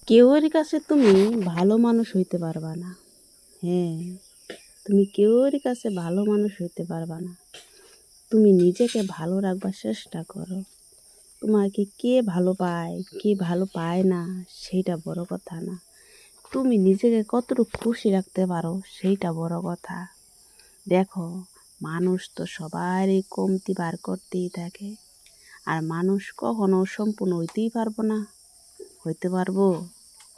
কেউর কাছে তুমি ভালো মানুষ হইতে পারবা না। হ্যাঁ, তুমি কেউর কাছে ভালো মানুষ হইতে পারবা না। তুমি নিজেকে ভালো রাখবার চেষ্টা করো। তোমাকে কে ভালো পায়, কে ভালো পায় না, সেইটা বড় কথা না। তুমি নিজেকে কতটুকু খুশি রাখতে পারো, সেইটা বড় কথা। দেখো, মানুষ তো সবারই কমতি বার করতেই থাকে। আর মানুষ কখনো সম্পূর্ণ হইতেই পারবো না। হইতে পারবো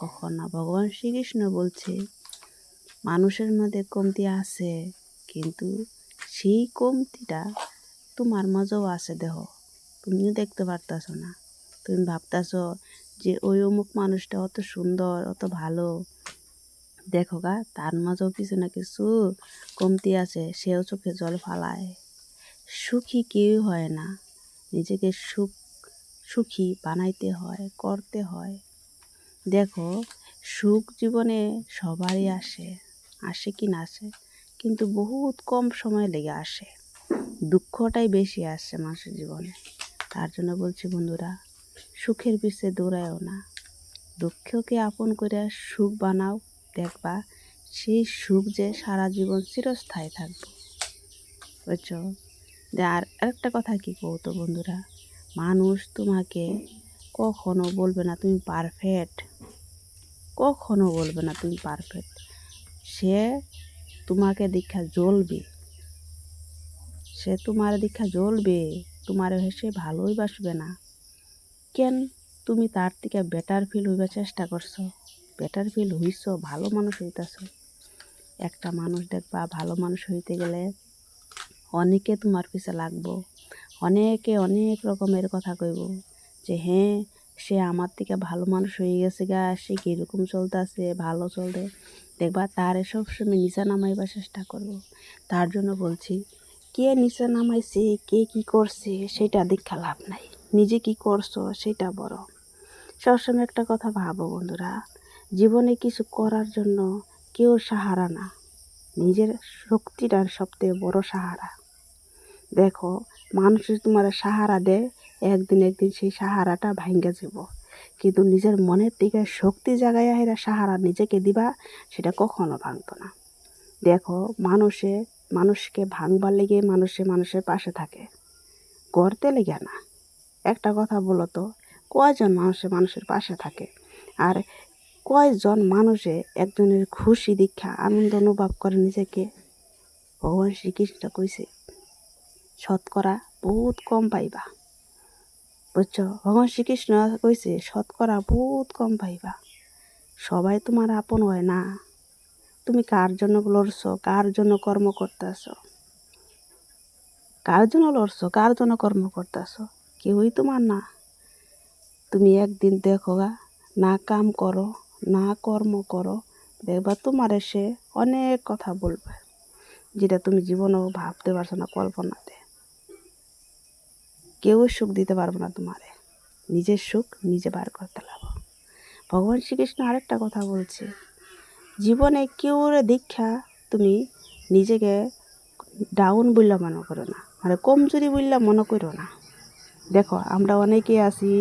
কখন না। ভগবান শ্রীকৃষ্ণ বলছে মানুষের মধ্যে কমতি আছে, কিন্তু সেই কমতিটা তোমার মাঝেও আছে। দেখো, তুমিও দেখতে পারতাছো না। তুমি ভাবতাছো যে ওই অমুক মানুষটা অত সুন্দর, অত ভালো। দেখো গা, তার মাঝেও কিছু না কিছু কমতি আছে, সেও চোখে জল ফালায়। সুখী কেউ হয় না, নিজেকে সুখী বানাইতে হয়, করতে হয়। দেখো, সুখ জীবনে সবারই আসে, আসে কি না আসে, কিন্তু বহুত কম সময় লেগে আসে। দুঃখটাই বেশি আসে মানুষের জীবনে। তার জন্য বলছি বন্ধুরা, সুখের পিছে দৌড়ায়ও না, দুঃখকে আপন করে সুখ বানাও। দেখবা সেই সুখ যে সারা জীবন চিরস্থায়ী থাকবে। বুঝছো? আর একটা কথা কি কৌতো বন্ধুরা, মানুষ তোমাকে কখনো বলবে না তুমি পারফেক্ট, কখনো বলবে না তুমি পারফেক্ট। সে তোমাকে দীক্ষা জ্বলবে, সে তোমার দীক্ষা জ্বলবে, তোমার সে ভালোই বাসবে না। কেন? তুমি তার থেকে বেটার ফিল হইবার চেষ্টা করছো, বেটার ফিল হইছো, ভালো মানুষ হইতেছ। একটা মানুষ দেখবা ভালো মানুষ হইতে গেলে অনেকে তোমার পিছে লাগবো, অনেকে অনেক রকমের কথা কইব যে হ্যাঁ সে আমার থেকে ভালো মানুষ হয়ে গেছে গা, সে কীরকম চলতেছে, ভালো চলতে। দেখবা তার সবসময় নিচে নামাইবার চেষ্টা করব। তার জন্য বলছি, কে নিচে নামাইছে, কে কি করছে সেটা দেখা লাভ নাই, নিজে কি করছো সেটা বড়। সবসময় একটা কথা ভাবো বন্ধুরা, জীবনে কিছু করার জন্য কেউ সাহারা না, নিজের শক্তিটার সবথেকে বড় সাহারা। দেখো, মানুষ তোমার সাহারা দেয়, একদিন সেই সাহারাটা ভাঙ্গা যাব, কিন্তু নিজের মনের দিকে শক্তি জাগাইয়া এরা সাহারা নিজেকে দিবা, সেটা কখনো ভাঙতো না। দেখো, মানুষকে ভাঙবার লেগে মানুষের পাশে থাকে, গড়তে লেগে না। একটা কথা বলো তো, কয়জন মানুষের পাশে থাকে? আর কয়জন মানুষে একজনের খুশি দীক্ষা আনন্দ অনুভব করে নিজেকে? ভগবান শ্রীকৃষ্ণ কইছে শতকরা বহুত কম পাইবা। বুঝছো? ভগবান শ্রীকৃষ্ণ কইছে শতকরা বহুত কম পাইবা। সবাই তোমার আপন হয় না। তুমি কার জন্য লড়ছো, কার জন্য কর্ম করতেছো, কার জন্য লড়ছো, কার জন্য কর্ম করতেছো? কেউই তোমার না। তুমি একদিন দেখো গা, না কাম করো, না কর্ম করো, দেখবা তোমার এসে অনেক কথা বলবে, যেটা তুমি জীবনেও ভাবতে পারছো না, কল্পনাতে। কেউ সুখ দিতে পারবো না তোমারে, নিজের সুখ নিজে বার করতে লাগো। ভগবান শ্রীকৃষ্ণ আরেকটা কথা বলছে, জীবনে কেউ দীক্ষা তুমি নিজেকে ডাউন বললে মনে করো না, মানে কমজোরি বললে মনে করো না। দেখো, আমরা অনেকেই আছি,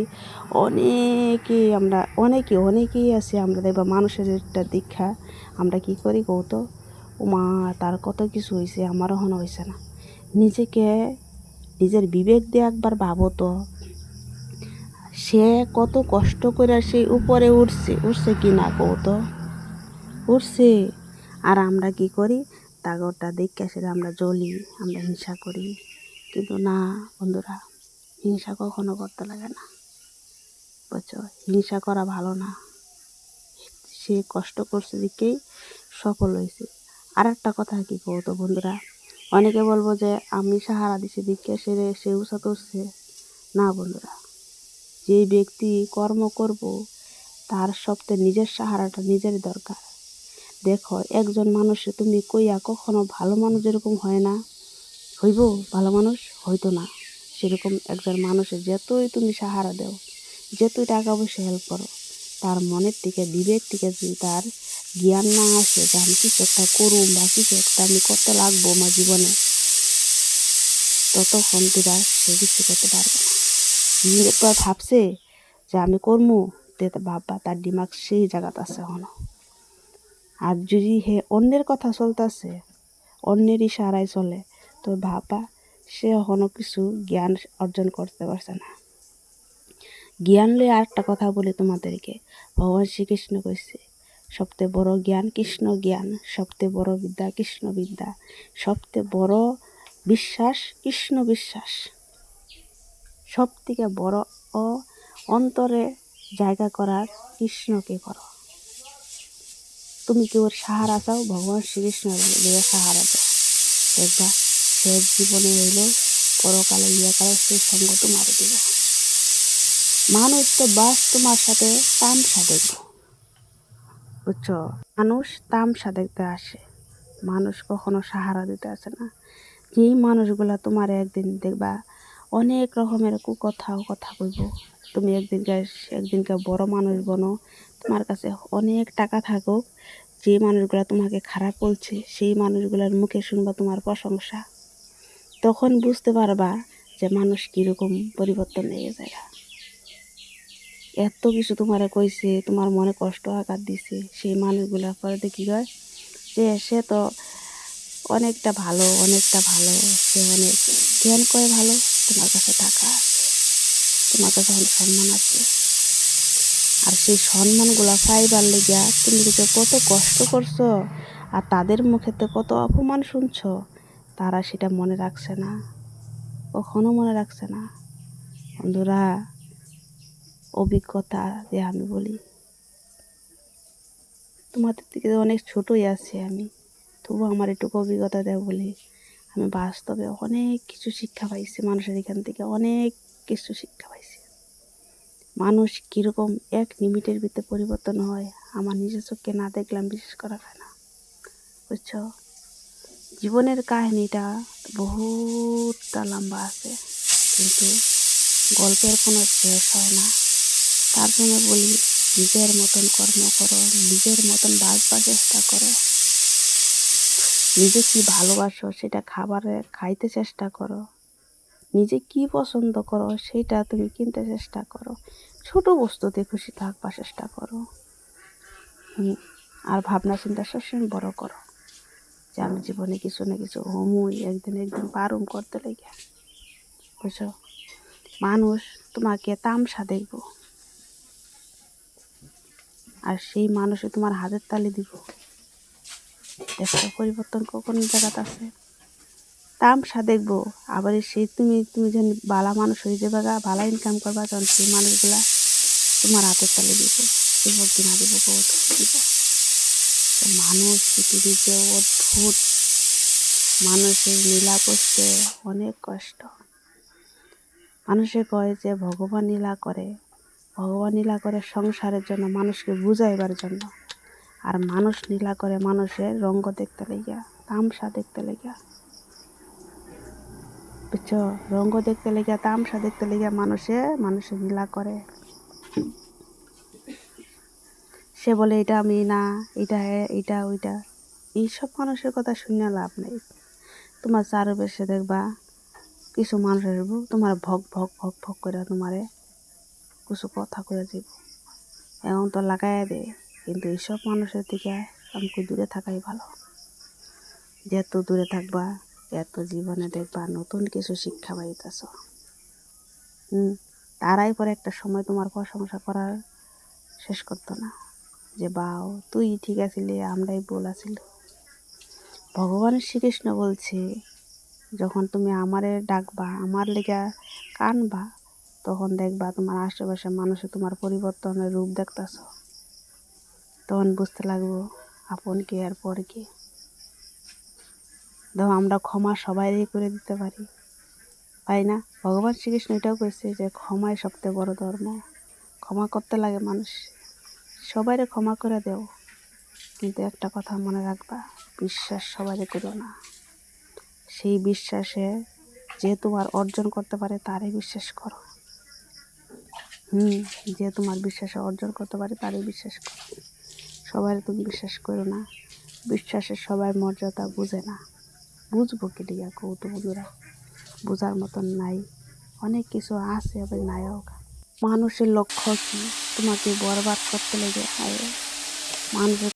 অনেকেই আছি, আমরা দেখবা মানুষের একটা দীক্ষা আমরা কি করি কৌত, মা তার কত কিছু হয়েছে, আমারও হন হয়েছে না। নিজের বিবেক দিয়ে একবার ভাবো তো, সে কত কষ্ট করে সেই উপরে উঠছে কি না কৌত, উঠছে। আর আমরা কি করি, তাগরটা দেখে সেটা আমরা জ্বলি, আমরা হিংসা করি। কিন্তু না বন্ধুরা, হিংসা কখনো করতে লাগে না। বুঝছো? হিংসা করা ভালো না। সে কষ্ট করছে দিকেই সফল হয়েছে। আর একটা কথা কি কৌতো বন্ধুরা, অনেকে বলবো যে আমি সাহারা দিছি দিকে সে উঁচা তুলছে। না বন্ধুরা, যে ব্যক্তি কর্ম করব তার সবচেয়ে নিজের সাহারাটা নিজের দরকার। দেখো, একজন মানুষে তুমি কইয়া কখনো ভালো মানুষ যেরকম হয় না, হইব ভালো মানুষ হয়তো না। সেরকম একজন মানুষের যতই তুমি সাহারা দাও, যতই টাকা পয়সা হেল্প করো, তার মনের থেকে বিবেক থেকে যদি তার জ্ঞান না আসে যে আমি কিছু একটা করুম বা কিছু একটা আমি করতে লাগবো আমার জীবনে, ততক্ষণ সে কিছু করতে পারবে না। একবার ভাবছে যে আমি করবো, তে ভাববা তার দিমাগ সেই জায়গাতে আছে এখনো। আর যদি হে অন্যের কথা চলতেছে, অন্যের ইশারায় চলে, তো ভাববা সে এখনো কিছু জ্ঞান অর্জন করতে পারছে না। জ্ঞান লয়ে আরেকটা কথা বলি তোমাদেরকে। ভগবান শ্রীকৃষ্ণ কইছে সবচেয়ে বড় জ্ঞান কৃষ্ণ জ্ঞান, সবচেয়ে বড় বিদ্যা কৃষ্ণ বিদ্যা, সবচেয়ে বড় বিশ্বাস কৃষ্ণ বিশ্বাস, সব থেকে বড় ও অন্তরে জায়গা করার কৃষ্ণকে করো। তুমি কি ওর সাহারা চাও, ভগবান শ্রীকৃষ্ণের লিয়ে সাহারা দাও। দেখবা শেষ জীবনে হইলেও পরকালে ইয়াকালে সেই সঙ্গ তোমার দিব। মানুষ তো বাস তোমার সাথে তামসা দেখবো, বুঝছো? মানুষ তামসা দেখতে আসে, মানুষ কখনো সাহারা দিতে আসে না। যেই মানুষগুলা তোমার একদিন দেখবা অনেক রকমের কুকথাও কথা কইব, তুমি একদিনকে বড় মানুষ বনো, তোমার কাছে অনেক টাকা থাকুক, যে মানুষগুলা তোমাকে খারাপ বলছে সেই মানুষগুলোর মুখে শুনবা তোমার প্রশংসা, তখন বুঝতে পারবা যে মানুষ কীরকম পরিবর্তন হয়ে যায়। এত কিছু তোমারে কইছে, তোমার মনে কষ্ট আঘাত দিছে, সেই মানুষগুলা পরে দেখি হয় যে সে তো অনেকটা ভালো সে অনেক জ্ঞান করে ভালো, তোমার কাছে টাকা আছে, তোমার কাছে অনেক সম্মান আছে। আর সেই সম্মানগুলা পাইবার লেগিয়া তুমি যে কত কষ্ট করছো, আর তাদের মুখেতে কত অপমান শুনছো, তারা সেটা মনে রাখছে না, কখনো মনে রাখছে না। বন্ধুরা, অভিজ্ঞতা যে আমি বলি, তোমাদের থেকে অনেক ছোটই আছি আমি, তবু আমার এটুকু অভিজ্ঞতা দেয় বলি, আমি বাস্তবে অনেক কিছু শিক্ষা পাইছি, মানুষের এখান থেকে অনেক কিছু শিক্ষা পাইছি। মানুষ কীরকম এক মিনিটের ভিতরে পরিবর্তন হয়, আমার নিজের চোখে না দেখলাম বিশ্বাস করা যায় না, বুঝছো? জীবনের কাহিনীটা বহুতটা লম্বা আছে, কিন্তু গল্পের কোনো শেষ হয় না। তার জন্য বলি, নিজের মতন কর্ম করো, নিজের মতন বাঁচবার চেষ্টা করো, নিজে কি ভালোবাসো সেটা খাইতে চেষ্টা করো, নিজে কি পছন্দ করো সেটা তুমি কিনতে চেষ্টা করো, ছোট বস্তুতে খুশি থাকবার চেষ্টা করো। আর ভাবনা চিন্তা সবসময় বড় করো, যে আমি জীবনে কিছু না কিছু হমুই, একদিন পারুম করতে লেগে, বুঝছো? মানুষ তোমাকে তামসা দেখবো, আর সেই মানুষে তোমার হাতের তালি দিব। দেখো পরিবর্তন কোন জায়গাতে আছে। তামসা দেখবো, আবার সেই তুমি যেন বালা মানুষ হয়ে যাবে, ভালো ইনকাম করবা, তখন সেই মানুষগুলা তোমার হাতের তালি দিব, যুবক দিনা দিব, বহুত দিব। মানুষ পৃথিবীতে অদ্ভুত, মানুষের লীলা করতে অনেক কষ্ট। মানুষে কয় যে ভগবান লীলা করে সংসারের জন্য, মানুষকে বুঝাইবার জন্য, আর মানুষ লীলা করে মানুষের রঙ্গ দেখতে লেগিয়া, তামসা দেখতে লেগিয়া, বুঝছো? রঙ্গ দেখতে লেগিয়া, তামসা দেখতে লেগিয়া মানুষের লীলা করে। সে বলে এটা আমি না, এটা ওইটা, এইসব মানুষের কথা শুনে লাভ নেই। তোমার চারপাশে দেখবা কিছু মানুষ আসবো, তোমার ভক ভক ভক ভক করে তোমারে কিছু কথা করে দিব, এখন তো লাগাই দে। কিন্তু এইসব মানুষের থেকে আমাকে দূরে থাকাই ভালো। যত দূরে থাকবা, এত জীবনে দেখবা নতুন কিছু শিক্ষা পাইতেছ। তারাই পরে একটা সময় তোমার প্রশংসা করার শেষ করতো না, যে বাও তুই ঠিক আছিলি, আমরাই ভুল আছিল। ভগবান শ্রীকৃষ্ণ বলছে, যখন তুমি আমারে ডাকবা, আমার লেগা কানবা, তখন দেখবা তোমার আশেপাশে মানুষে তোমার পরিবর্তনের রূপ দেখতেছ, তখন বুঝতে লাগবো আপন কে আর পর কে। দেখো আমরা ক্ষমা সবাইই করে দিতে পারি, তাই না? ভগবান শ্রীকৃষ্ণ এটাও কইছে যে ক্ষমাই সবচেয়ে বড় ধর্ম, ক্ষমা করতে লাগে মানুষ, সবাইরে ক্ষমা করে দেও। কিন্তু একটা কথা মনে রাখবা, বিশ্বাস সবাইরে করো না। সেই বিশ্বাসে যে তোমার অর্জন করতে পারে তারই বিশ্বাস করো। যে তোমার বিশ্বাসে অর্জন করতে পারে তারই বিশ্বাস করো, সবাই তুমি বিশ্বাস করো না। বিশ্বাসের সবাই মর্যাদা বুঝে না, বুঝবো কি লিয়া কৌতুক বন্ধুরা? বোঝার মতন নাই, অনেক কিছু আছে আবার নাইও। মানুষের লক্ষ্য কি তোমাকে বরবাদ করতে লেগে? হায়, মানুষের